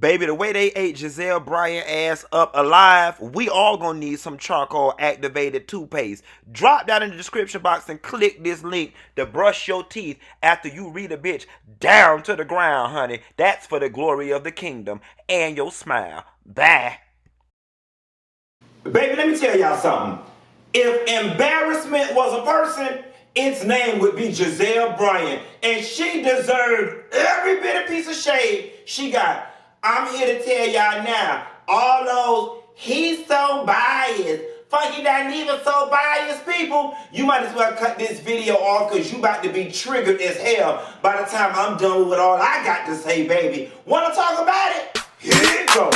Baby, the way they ate Gizelle Bryant ass up alive, we all gonna need some charcoal activated toothpaste. Drop down in the description box and click this link to brush your teeth after you read a bitch down to the ground, honey. That's for the glory of the kingdom and your smile. Bye. Baby, let me tell y'all something. If embarrassment was a person, its name would be Gizelle Bryant. And she deserved every bit of piece of shade she got. I'm here to tell y'all now, all those he's so biased, funky Dineva so biased people, you might as well cut this video off because you about to be triggered as hell by the time I'm done with all I got to say, baby. Wanna talk about it? Here it goes.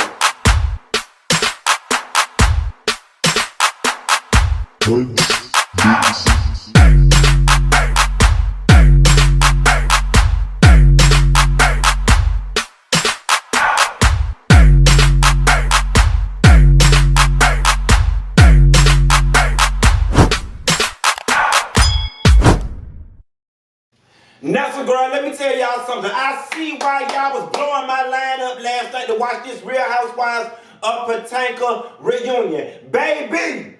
Now, so girl, let me tell y'all something. I see why y'all was blowing my line up last night to watch this Real Housewives of Potomac reunion. Baby,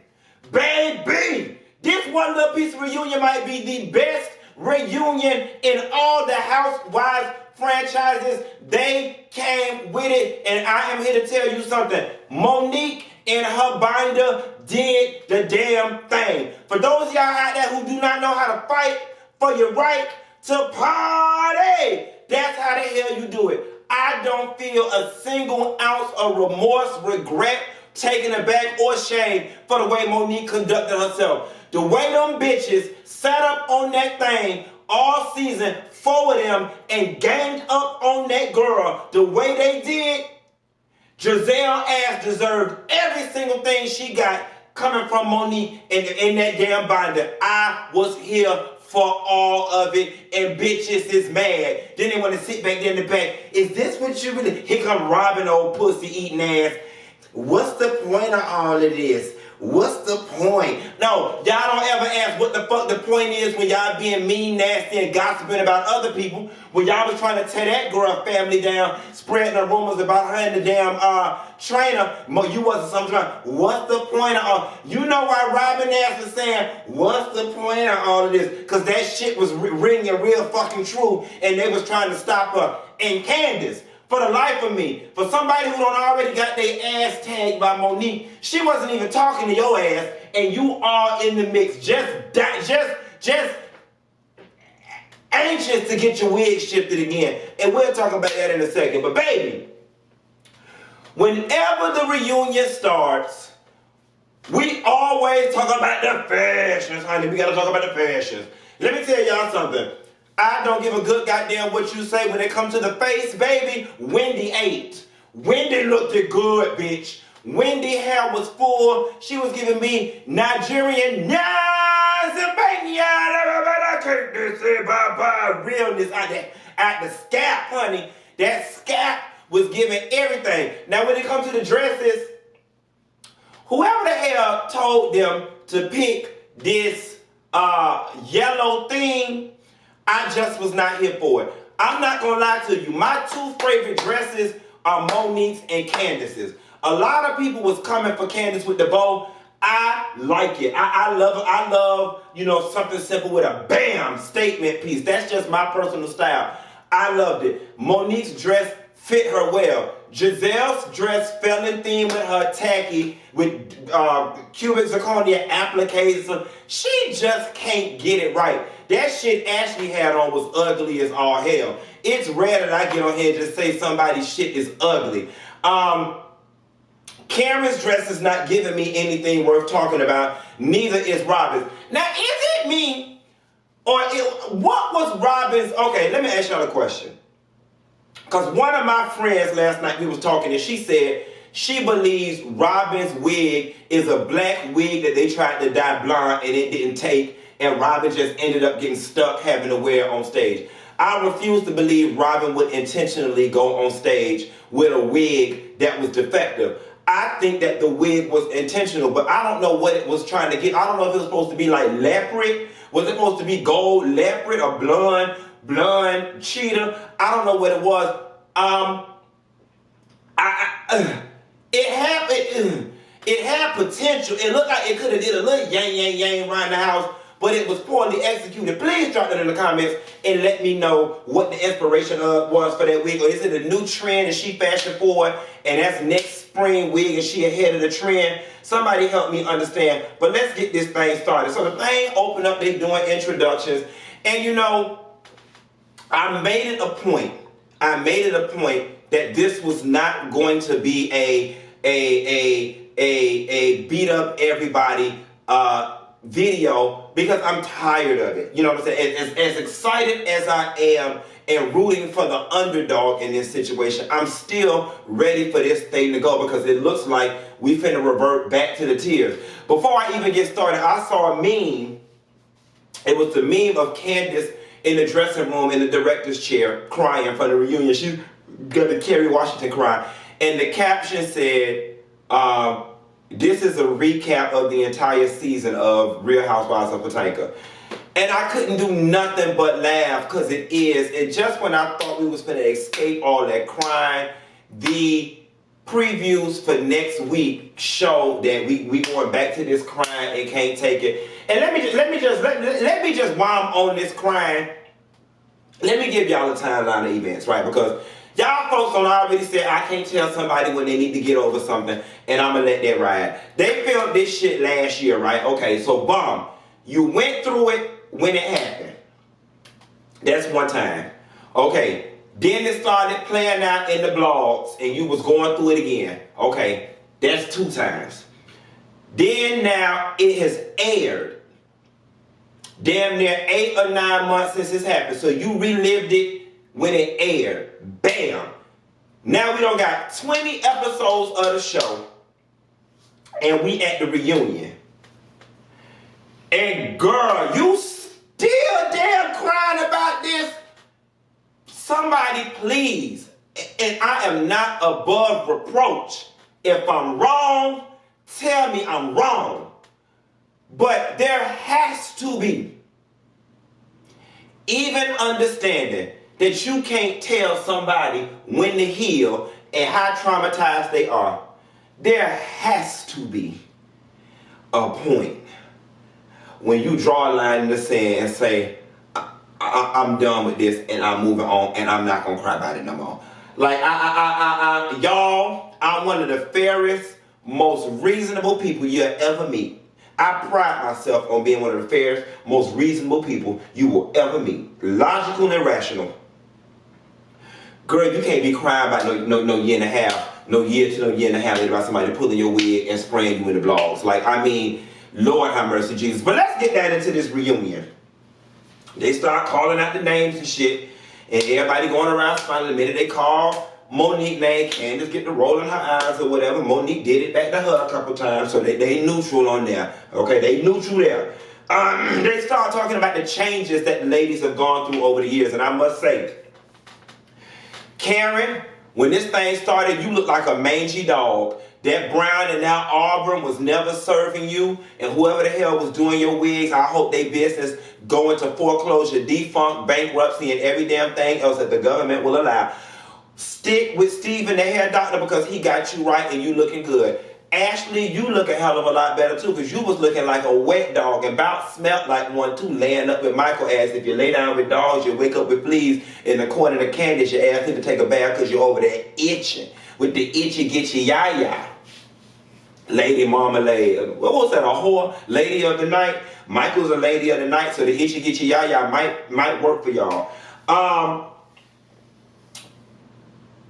this one little piece of reunion might be the best reunion in all the Housewives franchises. They came with it, and I am here to tell you something. Monique and her binder did the damn thing. For those of y'all out there who do not know how to fight for your right to party, that's how the hell you do it. I don't feel a single ounce of remorse, regret, taken aback, or shame for the way Monique conducted herself. The way them bitches sat up on that thing all season, 4 of them, and ganged up on that girl the way they did, Gizelle ass deserved every single thing she got coming from Monique in that damn binder. I was here for all of it, and bitches is mad. Then they want to sit back there in the back. Is this what you really? Here come Robin, old pussy eating ass. What's the point of all of this? What's the point? No, y'all don't ever ask what the fuck the point is when y'all being mean, nasty, and gossiping about other people. When y'all was trying to tear that girl family down, spreading the rumors about her and the damn trainer. You wasn't something. What's the point of all? You know why Robin ass was saying, what's the point of all of this? Because that shit was ringing real fucking true, and they was trying to stop her. And Candace, for the life of me, for somebody who don't already got their ass tagged by Monique, she wasn't even talking to your ass, and you are in the mix, just anxious to get your wig shifted again. And we'll talk about that in a second. But baby, whenever the reunion starts, we always talk about the fashions, honey. We gotta talk about the fashions. Let me tell y'all something. I don't give a good goddamn what you say when it comes to the face, baby. Wendy ate. Wendy looked good, bitch. Wendy hair was full. She was giving me Nigerian realness out the scalp, honey. That scalp was giving everything. Now, when it comes to the dresses, whoever the hell told them to pick this yellow thing, I just was not here for it. I'm not gonna lie to you. My 2 favorite dresses are Monique's and Candace's. A lot of people was coming for Candace with the bow. I like it. I love it. I love, something simple with a bam statement piece. That's just my personal style. I loved it. Monique's dress fit her well. Gizelle's dress fell in theme with her tacky, with cubic zirconia appliques. She just can't get it right. That shit Ashley had on was ugly as all hell. It's rare that I get on here and just say somebody's shit is ugly. Karen's dress is not giving me anything worth talking about. Neither is Robin's. Now, is it me? Or what was Robin's? Okay, let me ask y'all a question. Because one of my friends last night, we was talking, and she said she believes Robin's wig is a black wig that they tried to dye blonde and it didn't take, and Robin just ended up getting stuck having to wear on stage. I refuse to believe Robin would intentionally go on stage with a wig that was defective. I think that the wig was intentional, but I don't know what it was trying to get. I don't know if it was supposed to be like leopard. Was it supposed to be gold leopard or blonde cheetah? I don't know what it was. it happened. It had potential. It looked like it could have did a little yang around the house, but it was poorly executed. Please drop that in the comments and let me know what the inspiration was for that wig. Or is it a new trend and she fashioned forward and that's next spring wig and she ahead of the trend? Somebody help me understand. But let's get this thing started. So the thing opened up, they doing introductions. And you know, I made it a point that this was not going to be a beat up everybody video, because I'm tired of it. You know what I'm saying? As excited as I am and rooting for the underdog in this situation, I'm still ready for this thing to go, because it looks like we finna revert back to the tears. Before I even get started, I saw a meme. It was the meme of Candace in the dressing room in the director's chair crying for the reunion. She's got the Kerry Washington cry. And the caption said, this is a recap of the entire season of Real Housewives of Potomac. And I couldn't do nothing but laugh, because it is. And just when I thought we was going to escape all that crying, the previews for next week show that we going back to this crying and can't take it. And let me just while I'm on this crying, let me give y'all a timeline of events, right? Because y'all folks don't already say I can't tell somebody when they need to get over something, and I'm gonna let that ride. They filmed this shit last year, right? Okay, so boom, you went through it when it happened. That's one time. Okay, then it started playing out in the blogs, and you was going through it again. Okay, that's 2 times. Then now it has aired. Damn near 8 or 9 months since this happened. So you relived it when it aired. Bam. Now we done got 20 episodes of the show, and we at the reunion. And girl, you still damn crying about this? Somebody please, and I am not above reproach. If I'm wrong, tell me I'm wrong. But there has to be, even understanding that you can't tell somebody when to heal and how traumatized they are, there has to be a point when you draw a line in the sand and say, I'm done with this and I'm moving on and I'm not gonna cry about it no more. Like, y'all, I'm one of the fairest, most reasonable people you'll ever meet. I pride myself on being one of the fairest, most reasonable people you will ever meet. Logical and rational. Girl, you can't be crying about no year and a half, no year to no year and a half about somebody pulling your wig and spraying you in the blogs. Like, I mean, Lord have mercy, Jesus. But let's get that into this reunion. They start calling out the names and shit, and everybody going around smiling. The minute they call Monique name, Candace get to rolling her eyes or whatever. Monique did it back to her a couple times, so they neutral on there. Okay, they neutral there. They start talking about the changes that the ladies have gone through over the years, and I must say, Karen, when this thing started, you looked like a mangy dog. That Brown and now Auburn was never serving you, and whoever the hell was doing your wigs, I hope they business go into foreclosure, defunct, bankruptcy, and every damn thing else that the government will allow. Stick with Steven, the hair doctor, because he got you right and you looking good. Ashley, you look a hell of a lot better too, because you was looking like a wet dog and about smelt like one too, laying up with Michael ass. If you lay down with dogs, you wake up with fleas. In the corner of Candace, you ask him to take a bath because you're over there itching. With the itchy gitchy yaya. Lady Marmalade. What was that, a whore? Lady of the night? Michael's a lady of the night, so the itchy gitchy yaya might work for y'all.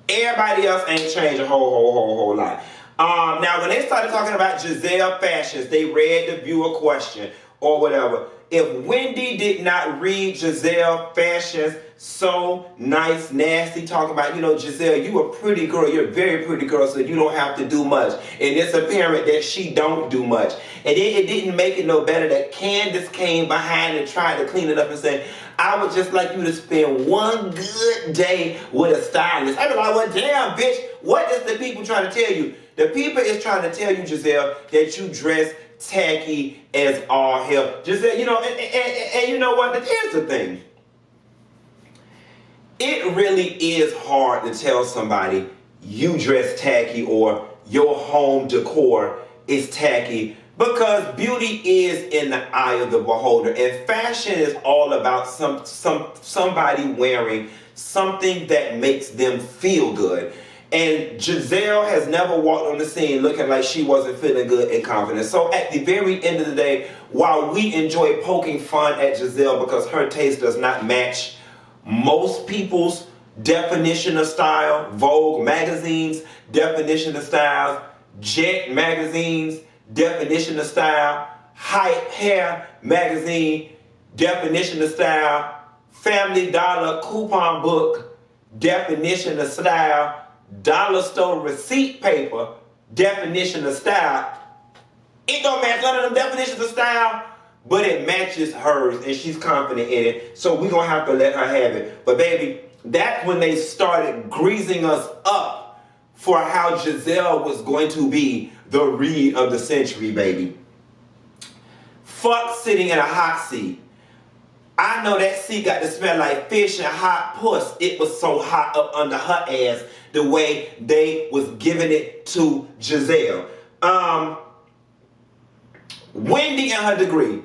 Everybody else ain't changed a whole lot. Now, when they started talking about Gizelle fashions, they read the viewer question or whatever. If Wendy did not read Gizelle fashions, so nice, nasty, talking about, you know, Gizelle, you a pretty girl, you're a very pretty girl, so you don't have to do much. And it's apparent that she don't do much. And then it didn't make it no better that Candace came behind and tried to clean it up and said, I would just like you to spend one good day with a stylist. I'd be like, well, damn, bitch, what is the people trying to tell you? The people is trying to tell you, Gizelle, that you dress tacky as all hell. Gizelle, you know, and you know what? Here's the thing. It really is hard to tell somebody you dress tacky or your home decor is tacky, because beauty is in the eye of the beholder, and fashion is all about somebody wearing something that makes them feel good. And Gizelle has never walked on the scene looking like she wasn't feeling good and confident. So at the very end of the day, while we enjoy poking fun at Gizelle because her taste does not match most people's definition of style, Vogue magazines, definition of style, Jet magazines, definition of style, Hype Hair magazine, definition of style, Family Dollar coupon book, definition of style, dollar store receipt paper, definition of style. It don't match none of them definitions of style, but it matches hers and she's confident in it. So we're going to have to let her have it. But baby, that's when they started greasing us up for how Gizelle was going to be the read of the century, baby. Fuck sitting in a hot seat. I know that seat got to smell like fish and hot puss. It was so hot up under her ass the way they was giving it to Gizelle. Wendy and her degree.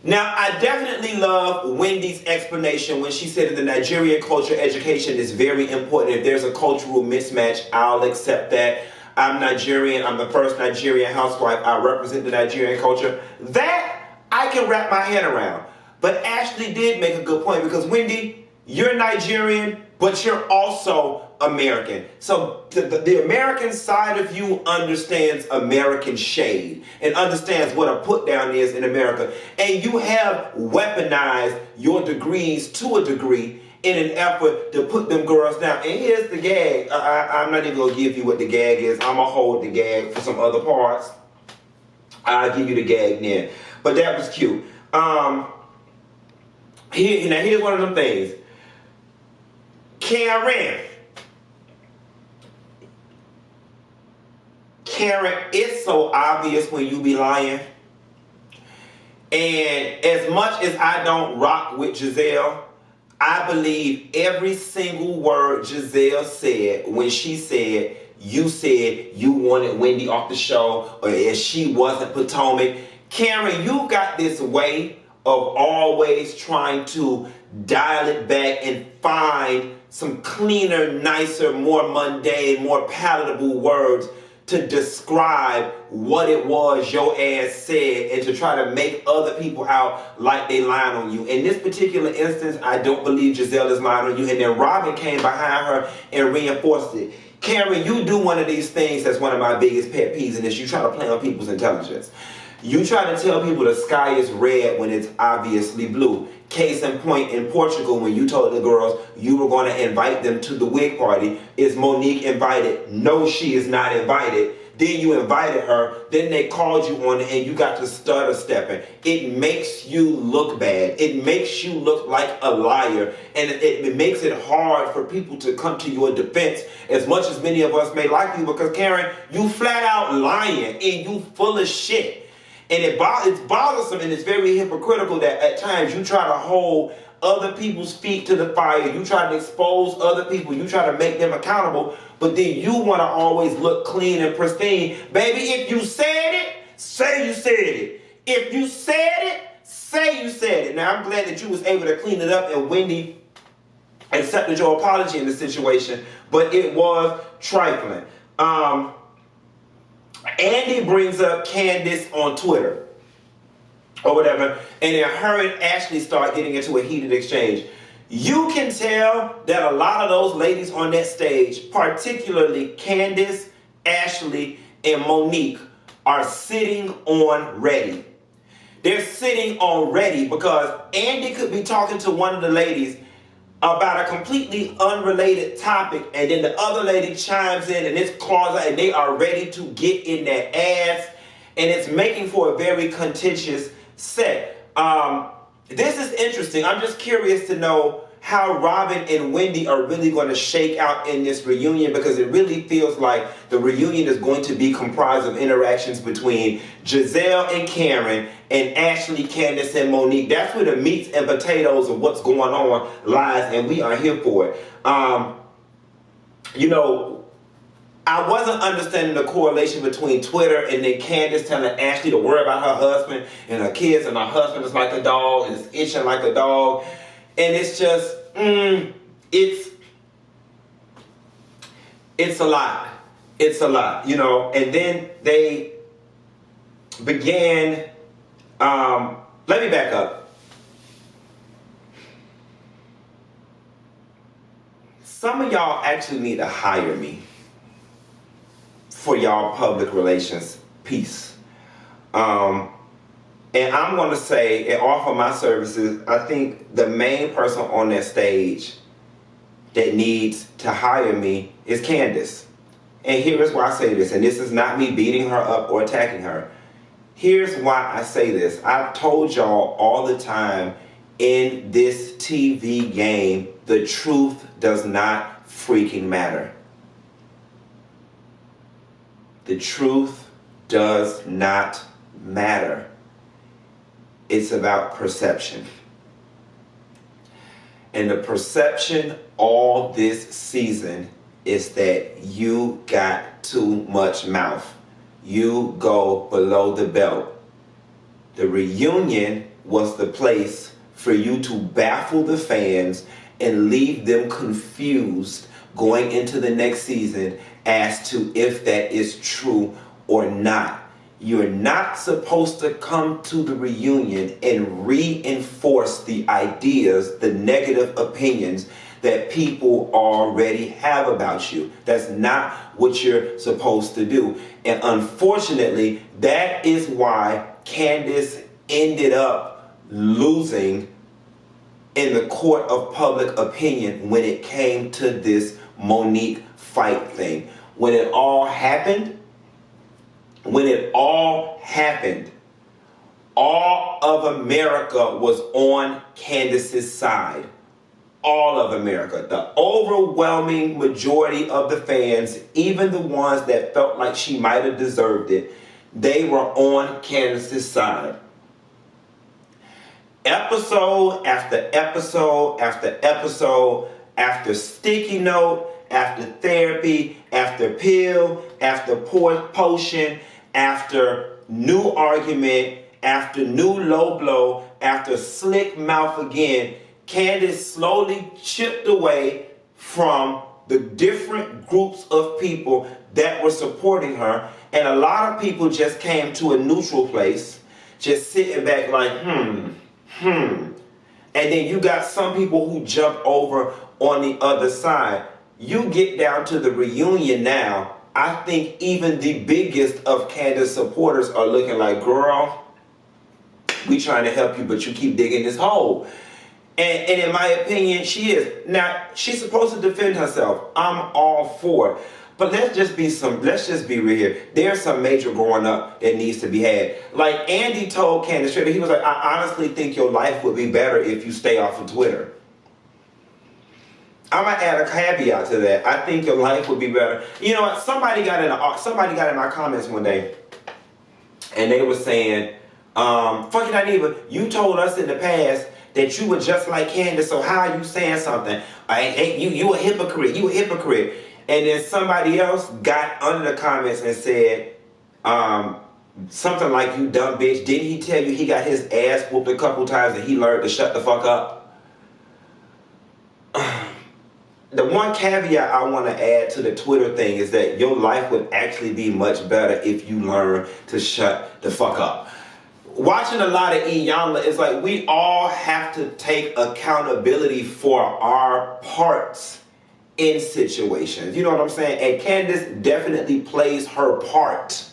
Now, I definitely love Wendy's explanation when she said that the Nigerian culture education is very important. If there's a cultural mismatch, I'll accept that. I'm Nigerian. I'm the first Nigerian housewife. I represent the Nigerian culture. That I can wrap my head around. But Ashley did make a good point, because Wendy, you're Nigerian, but you're also American. So the American side of you understands American shade and understands what a put down is in America. And you have weaponized your degrees to a degree in an effort to put them girls down. And here's the gag. I'm not even going to give you what the gag is. I'm going to hold the gag for some other parts. I'll give you the gag then. But that was cute. Here's one of them things. Karen, it's so obvious when you be lying. And as much as I don't rock with Gizelle, I believe every single word Gizelle said when she said you wanted Wendy off the show, or if she wasn't Potomac. Karen, you got this way of always trying to dial it back and find some cleaner, nicer, more mundane, more palatable words to describe what it was your ass said, and to try to make other people out like they lying on you. In this particular instance, I don't believe Gizelle is lying on you. And then Robin came behind her and reinforced it. Karen, you do one of these things that's one of my biggest pet peeves, and it's you try to play on people's intelligence. You try to tell people the sky is red when it's obviously blue. Case in point, in Portugal, when you told the girls you were going to invite them to the wig party, is Monique invited? No, she is not invited. Then you invited her, then they called you on it, and you got to stutter stepping. It makes you look bad. It makes you look like a liar, and it makes it hard for people to come to your defense, as much as many of us may like you, because Karen, you flat out lying, and you full of shit. And it's bothersome, and it's very hypocritical that at times you try to hold other people's feet to the fire. You try to expose other people. You try to make them accountable. But then you want to always look clean and pristine. Baby, if you said it, say you said it. If you said it, say you said it. Now, I'm glad that you was able to clean it up, and Wendy accepted your apology in the situation. But it was trifling. Andy brings up Candace on Twitter or whatever, and then her and Ashley start getting into a heated exchange. You can tell that a lot of those ladies on that stage, particularly Candace, Ashley, and Monique, are sitting on ready. They're sitting on ready because Andy could be talking to one of the ladies about a completely unrelated topic, and then the other lady chimes in and it's closet, and they are ready to get in that ass, and it's making for a very contentious set. This is interesting. I'm just curious to know how Robin and Wendy are really going to shake out in this reunion, because it really feels like the reunion is going to be comprised of interactions between Gizelle and Karen and Ashley, Candace, and Monique. That's where the meats and potatoes of what's going on lies, and we are here for it. I wasn't understanding the correlation between Twitter and then Candace telling Ashley to worry about her husband and her kids, and her husband is like a dog and is itching like a dog. And it's just, it's a lot. It's a lot, you know. And then they began, let me back up. Some of y'all actually need to hire me for y'all public relations piece. And I'm going to say, and offer my services, I think the main person on that stage that needs to hire me is Candace. And here is why I say this, and this is not me beating her up or attacking her. Here's why I say this. I've told y'all all the time, in this TV game, the truth does not freaking matter. The truth does not matter. It's about perception. And the perception all this season is that you got too much mouth. You go below the belt. The reunion was the place for you to baffle the fans and leave them confused going into the next season as to if that is true or not. You're not supposed to come to the reunion and reinforce the ideas, the negative opinions that people already have about you. That's not what you're supposed to do. And unfortunately, that is why Candace ended up losing in the court of public opinion when it came to this Monique fight thing. When it all happened, all of America was on Candace's side. All of America. The overwhelming majority of the fans, even the ones that felt like she might have deserved it, they were on Candace's side. Episode after episode after episode, after sticky note, after therapy, after pill, after potion, after new argument, after new low blow, after slick mouth again, Candace slowly chipped away from the different groups of people that were supporting her. And a lot of people just came to a neutral place, just sitting back like, And then you got some people who jump over on the other side. You get down to the reunion now, I think even the biggest of Candace supporters are looking like, girl, we trying to help you, but you keep digging this hole. And in my opinion, she is. Now, she's supposed to defend herself. I'm all for it. But let's just be real here. There's some major growing up that needs to be had. Like Andy told Candace, he was like, I honestly think your life would be better if you stay off of Twitter. I'm gonna add a caveat to that. I think your life would be better. You know what? Somebody got in my comments one day, and they were saying, fucking Dineva, you told us in the past that you were just like Candace, so how are you saying something? You a hypocrite. You a hypocrite. And then somebody else got under the comments and said something like, you dumb bitch. Didn't he tell you he got his ass whooped a couple times and he learned to shut the fuck up? The one caveat I want to add to the Twitter thing is that your life would actually be much better if you learn to shut the fuck up. Watching a lot of Iyanla, it's like we all have to take accountability for our parts in situations. You know what I'm saying? And Candace definitely plays her part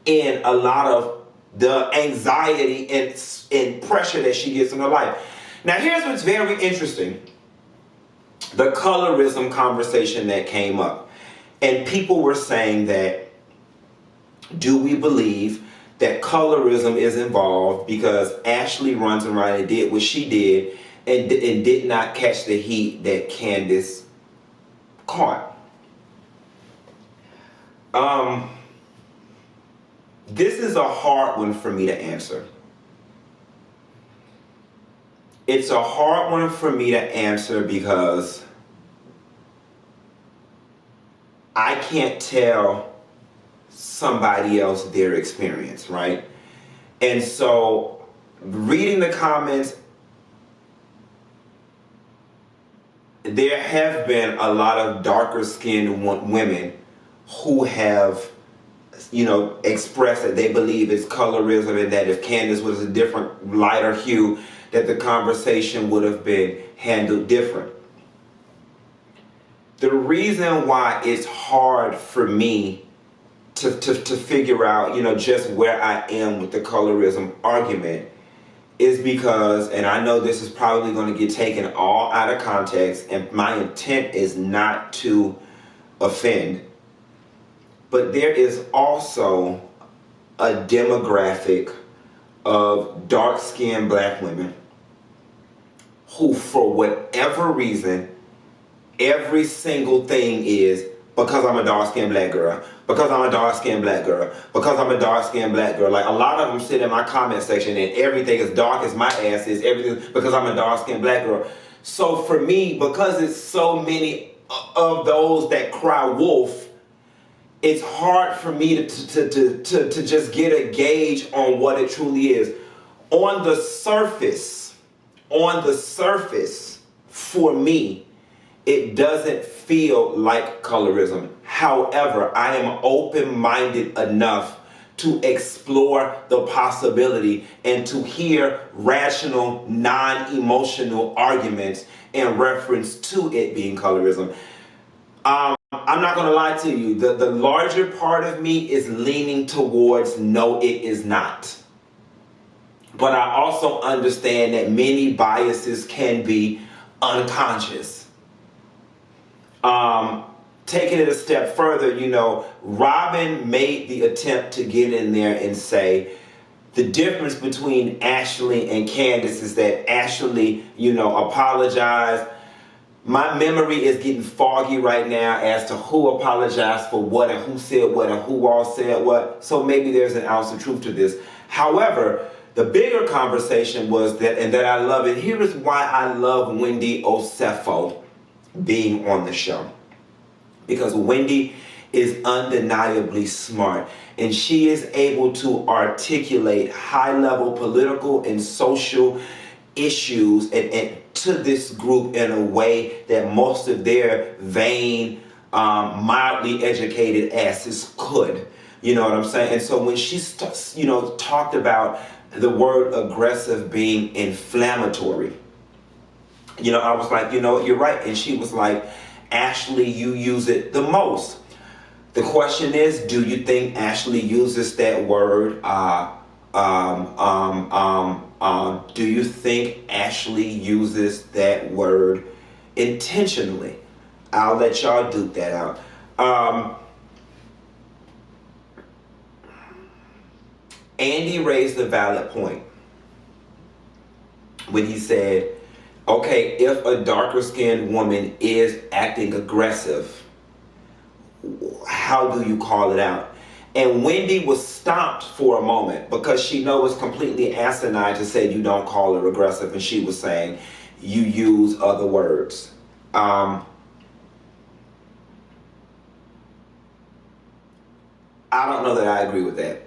in a lot of the anxiety and pressure that she gets in her life. Now, here's what's very interesting. The colorism conversation that came up. And people were saying that, do we believe that colorism is involved because Ashley runs around and did what she did and did not catch the heat that Candace caught? This is a hard one for me to answer. It's a hard one for me to answer because I can't tell somebody else their experience, right? And so reading the comments, there have been a lot of darker skinned women who have, expressed that they believe it's colorism, and that if Candace was a different lighter hue, that the conversation would have been handled different. The reason why it's hard for me to figure out, just where I am with the colorism argument is because, and I know this is probably going to get taken all out of context, and my intent is not to offend, but there is also a demographic of dark-skinned black women who, for whatever reason, every single thing is because I'm a dark-skinned black girl, because I'm a dark-skinned black girl, because I'm a dark-skinned black girl. Like, a lot of them sit in my comment section and everything is dark as my ass is, everything because I'm a dark-skinned black girl. So for me, because it's so many of those that cry wolf, it's hard for me to just get a gauge on what it truly is. On the surface, for me, it doesn't feel like colorism. However, I am open-minded enough to explore the possibility and to hear rational, non-emotional arguments in reference to it being colorism. I'm not going to lie to you. The larger part of me is leaning towards no, it is not. But I also understand that many biases can be unconscious. Taking it a step further, Robin made the attempt to get in there and say the difference between Ashley and Candiace is that Ashley, apologized. My memory is getting foggy right now as to who apologized for what and who said what and who all said what. So maybe there's an ounce of truth to this. However, the bigger conversation was that, and that I love it. Here is why I love Wendy Osefo being on the show. Because Wendy is undeniably smart, and she is able to articulate high-level political and social issues and to this group in a way that most of their vain, mildly educated asses could. You know what I'm saying? And so when she talked about the word aggressive being inflammatory, I was like, you're right. And she was like, Ashley, you use it the most. The question is, do you think Ashley uses that word? Do you think Ashley uses that word intentionally? I'll let y'all duke that out. Andy raised a valid point when he said, okay, if a darker skinned woman is acting aggressive, how do you call it out? And Wendy was stopped for a moment because she knows it's completely asinine to say you don't call her aggressive, and she was saying you use other words. I don't know that I agree with that.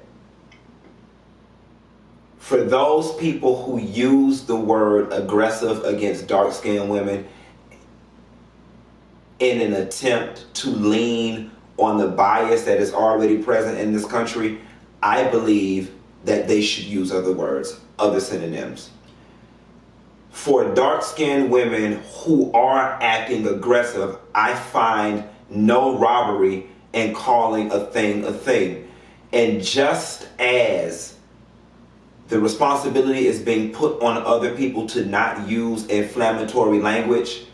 For those people who use the word aggressive against dark-skinned women in an attempt to lean on the bias that is already present in this country, I believe that they should use other words, other synonyms. For dark-skinned women who are acting aggressive, I find no robbery in calling a thing a thing. And just as the responsibility is being put on other people to not use inflammatory language,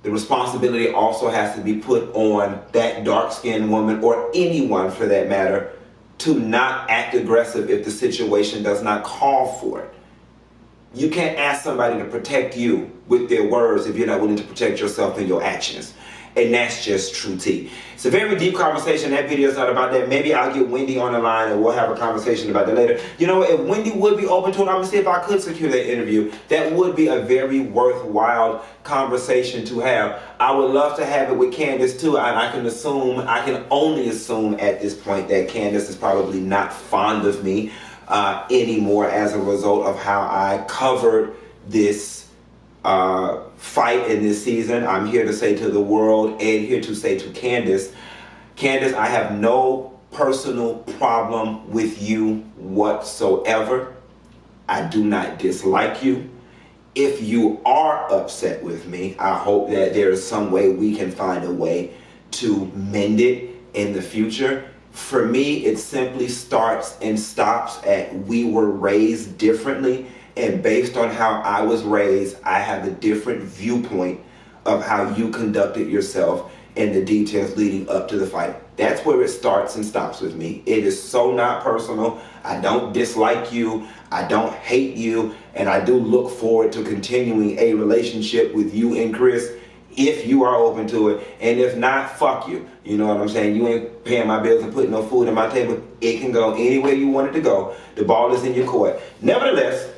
the responsibility also has to be put on that dark-skinned woman, or anyone for that matter, to not act aggressive if the situation does not call for it. You can't ask somebody to protect you with their words if you're not willing to protect yourself in your actions. And that's just true tea. It's a very deep conversation. That video is not about that. Maybe I'll get Wendy on the line and we'll have a conversation about that later. You know, if Wendy would be open to it, I'm going to see if I could secure that interview. That would be a very worthwhile conversation to have. I would love to have it with Candace too. I can only assume at this point that Candace is probably not fond of me anymore as a result of how I covered this fight in this season. I'm here to say to the world and here to say to Candace, I have no personal problem with you whatsoever. I do not dislike you. If you are upset with me, I hope that there is some way we can find a way to mend it in the future. For me, it simply starts and stops at we were raised differently. And based on how I was raised, I have a different viewpoint of how you conducted yourself and the details leading up to the fight. That's where it starts and stops with me. It is so not personal. I don't dislike you. I don't hate you. And I do look forward to continuing a relationship with you and Chris if you are open to it. And if not, fuck you. You know what I'm saying? You ain't paying my bills and putting no food on my table. It can go anywhere you want it to go. The ball is in your court. Nevertheless,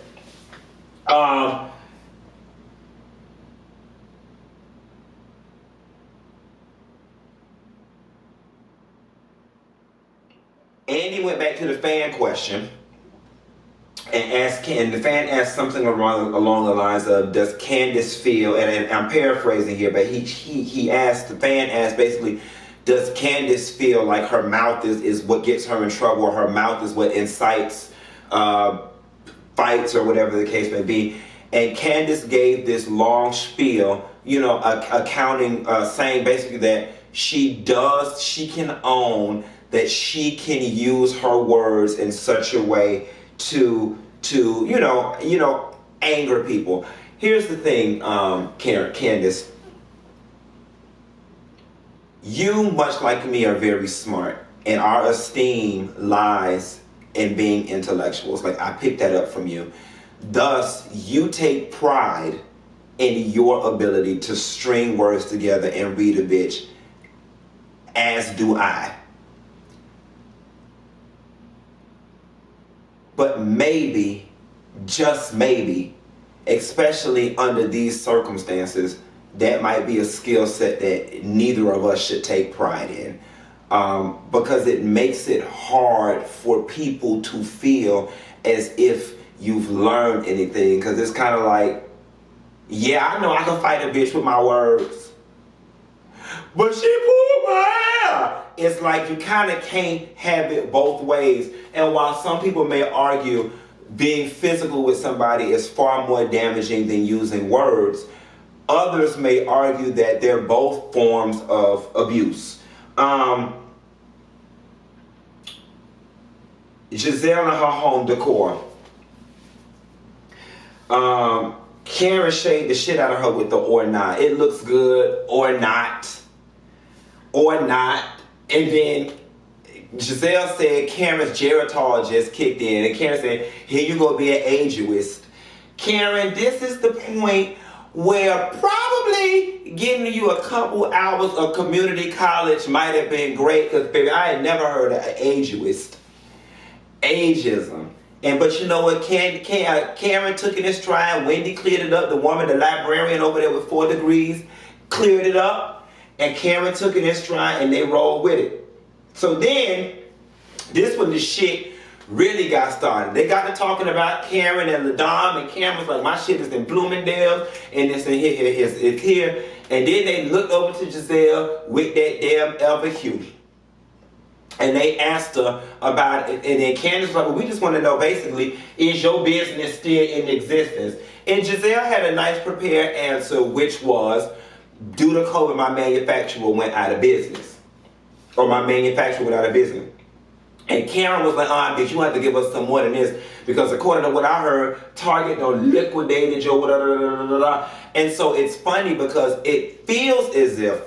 Andy went back to the fan question and the fan asked something along the lines of, does Candace feel, and I'm paraphrasing here, but the fan asked basically, does Candace feel like her mouth is what gets her in trouble, or her mouth is what incites fights or whatever the case may be? And Candace gave this long spiel, saying basically that she can own that she can use her words in such a way to anger people. Here's the thing, Candace. You, much like me, are very smart, and our esteem lies in being intellectuals. Like, I picked that up from you. Thus, you take pride in your ability to string words together and read a bitch, as do I. But maybe, just maybe, especially under these circumstances, that might be a skill set that neither of us should take pride in. Because it makes it hard for people to feel as if you've learned anything. Because it's kind of like, yeah, I know I can fight a bitch with my words, but she pulled my hair. It's like you kind of can't have it both ways. And while some people may argue being physical with somebody is far more damaging than using words, others may argue that they're both forms of abuse. Gizelle and her home decor. Karen shaded the shit out of her with the or not. It looks good, or not. Or not. And then Gizelle said Karen's geritol just kicked in. And Karen said, here you go, be an ageist. Karen, this is the point where probably giving you a couple hours of community college might have been great, because baby, I had never heard of an ageist. Ageism. But you know what? Karen took it in stride. Wendy cleared it up. The woman, the librarian over there with 4 degrees, cleared it up. And Karen took it in stride and they rolled with it. So then, this when the shit really got started. They got to talking about Karen and LaDom, and Karen was like, my shit is in Bloomingdale, and it's here. And then they looked over to Gizelle with that damn Elva Hugh. And they asked her about it, and then Candace was like, well, we just want to know, basically, is your business still in existence? And Gizelle had a nice prepared answer, which was, due to COVID, my manufacturer went out of business. Or my manufacturer went out of business. And Karen was like, bitch, you have to give us some more than this, because according to what I heard, Target done liquidated your whatever. And so it's funny because it feels as if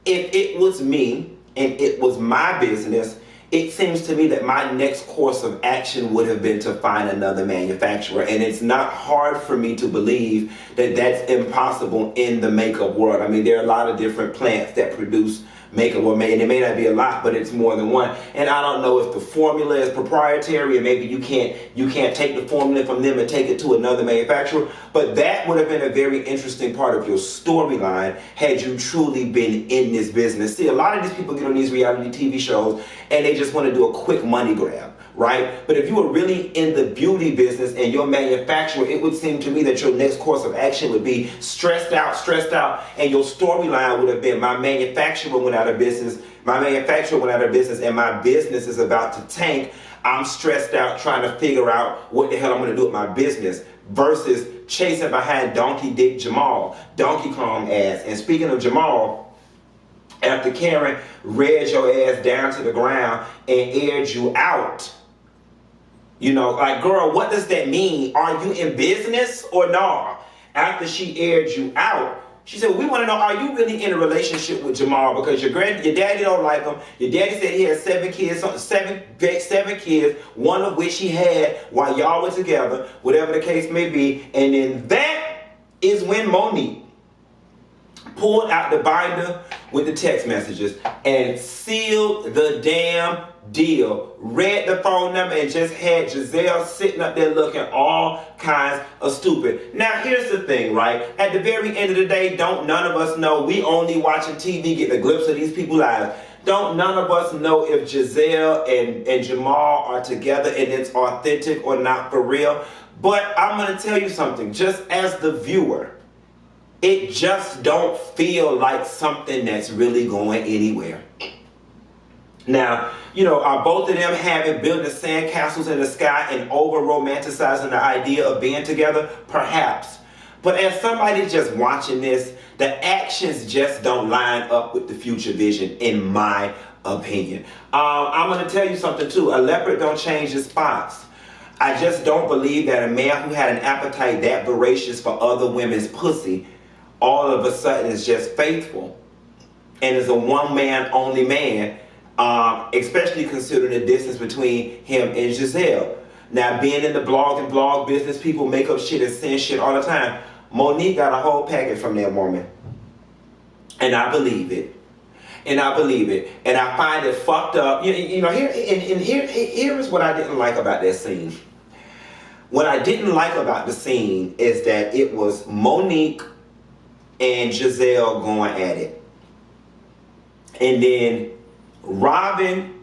it was me, and it was my business, it seems to me that my next course of action would have been to find another manufacturer. And it's not hard for me to believe that that's impossible in the makeup world. I mean, there are a lot of different plants that produce makeup, and it may not be a lot, but it's more than one. And I don't know if the formula is proprietary, and maybe you can't take the formula from them and take it to another manufacturer. But that would have been a very interesting part of your storyline had you truly been in this business. See, a lot of these people get on these reality TV shows and they just want to do a quick money grab, right? But if you were really in the beauty business and your manufacturer, it would seem to me that your next course of action would be stressed out, and your storyline would have been, my manufacturer went out of business, and my business is about to tank. I'm stressed out trying to figure out what the hell I'm going to do with my business, versus chasing behind Donkey Dick Jamal, Donkey Kong ass. And speaking of Jamal, after Karen read your ass down to the ground and aired you out, you know, like, girl, what does that mean? Are you in business or no? After she aired you out, she said, we want to know, are you really in a relationship with Jamal? Because your daddy don't like him. Your daddy said he had seven kids, one of which he had while y'all were together, whatever the case may be. And then that is when Monique pulled out the binder with the text messages and sealed the damn deal, read the phone number, and just had Gizelle sitting up there looking all kinds of stupid. Now, here's the thing, right? At the very end of the day, don't none of us know. We only watching TV, get a glimpse of these people's lives. Don't none of us know if Gizelle and Jamal are together and it's authentic or not for real. But I'm going to tell you something, just as the viewer, it just don't feel like something that's really going anywhere. Now, you know, are both of them having building sandcastles in the sky and over romanticizing the idea of being together? Perhaps. But as somebody just watching this, the actions just don't line up with the future vision, in my opinion. I'm going to tell you something too. A leopard don't change his spots. I just don't believe that a man who had an appetite that voracious for other women's pussy all of a sudden is just faithful and is a one-man only man, especially considering the distance between him and Gizelle. Now, being in the blog business, people make up shit and send shit all the time. Monique got a whole package from that woman. And I believe it. And I find it fucked up. You know, here is what I didn't like about that scene. What I didn't like about the scene is that it was Monique and Gizelle going at it. And then Robin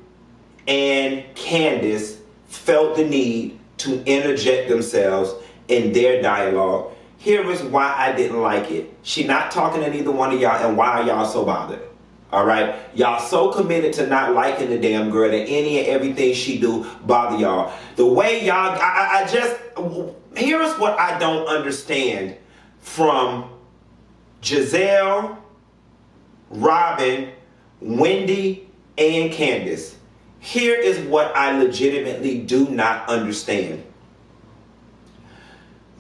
and Candace felt the need to interject themselves in their dialogue. Here is why I didn't like it. She not talking to neither one of y'all, and why are y'all so bothered? All right? Y'all so committed to not liking the damn girl that any and everything she do bother y'all. The way y'all, here is what I don't understand from Gizelle, Robin, Wendy, and Candace. Here is what I legitimately do not understand.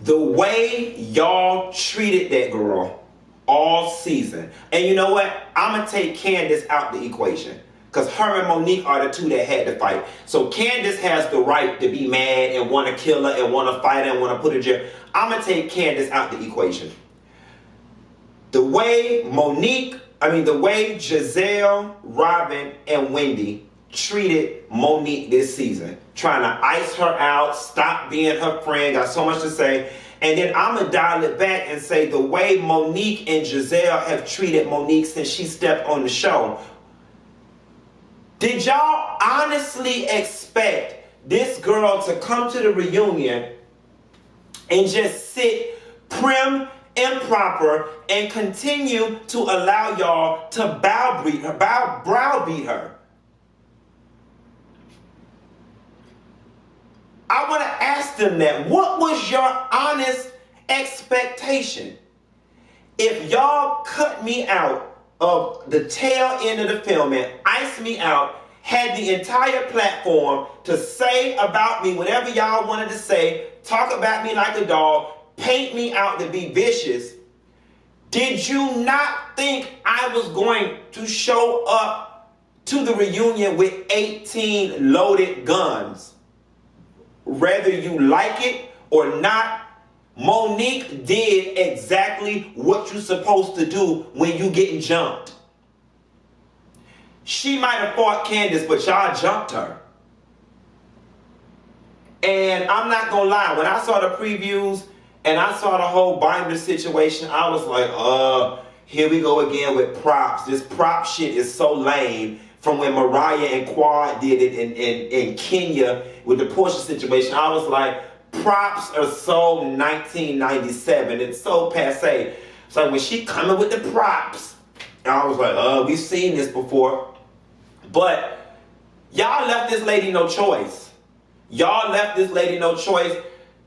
The way y'all treated that girl all season. And you know what? I'm going to take Candace out the equation, because her and Monique are the two that had to fight. So Candace has the right to be mad and want to kill her and want to fight her and want to put her in jail. I'm going to take Candace out the equation. The way Gizelle, Robin, and Wendy treated Monique this season, trying to ice her out, stop being her friend, got so much to say. And then I'm going to dial it back and say the way Monique and Gizelle have treated Monique since she stepped on the show. Did y'all honestly expect this girl to come to the reunion and just sit prim and proper and continue to allow y'all to browbeat her? I want to ask them that. What was your honest expectation? If y'all cut me out of the tail end of the film and iced me out, had the entire platform to say about me whatever y'all wanted to say, talk about me like a dog, paint me out to be vicious, did you not think I was going to show up to the reunion with 18 loaded guns. Whether you like it or not, Monique did exactly what you're supposed to do when you getting jumped. She might have fought Candace, but y'all jumped her. And I'm not gonna lie, when I saw the previews and I saw the whole binder situation, I was like, here we go again with props. This prop shit is so lame. From when Mariah and Quad did it in Kenya with the Porsche situation, I was like, props are so 1997. It's so passe. So when she coming with the props, I was like, we've seen this before. But y'all left this lady no choice. Y'all left this lady no choice.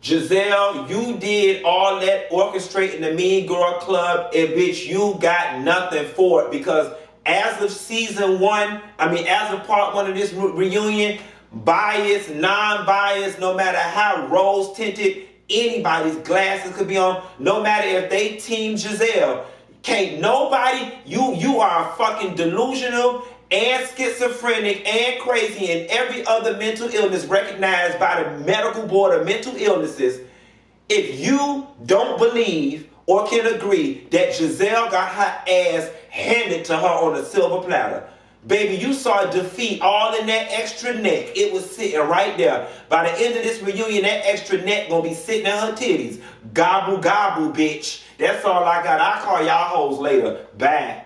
Gizelle, you did all that orchestrating the Mean Girl Club, and bitch, you got nothing for it, because as of season one, as of part one of this reunion, biased, non-biased, no matter how rose-tinted anybody's glasses could be on, no matter if they team Gizelle, can't nobody, you are fucking delusional and schizophrenic and crazy and every other mental illness recognized by the Medical Board of Mental Illnesses. If you don't believe or can agree that Gizelle got her ass handed to her on a silver platter, baby, you saw defeat all in that extra neck. It was sitting right there. By the end of this reunion, that extra neck gonna be sitting in her titties. Gobble, gobble, bitch. That's all I got. I'll call y'all hoes later. Bye.